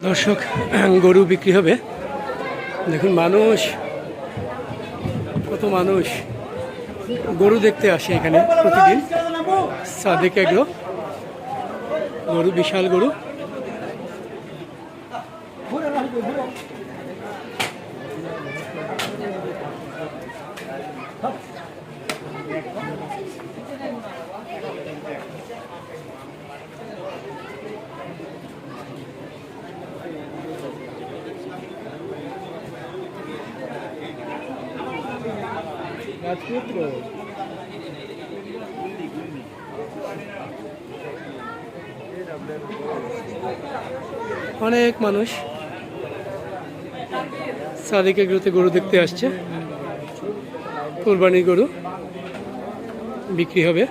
দর্শক, গরু বিক্রি হবে। দেখুন মানুষ, কত মানুষ গরু দেখতে আসে এখানে প্রতিদিন। সাদেক এগ্রো, গরু, বিশাল গরু। অনেক মানুষ সাদেক এগ্রোতে গরু দেখতে আসছে। কোরবানির গরু বিক্রি হবে।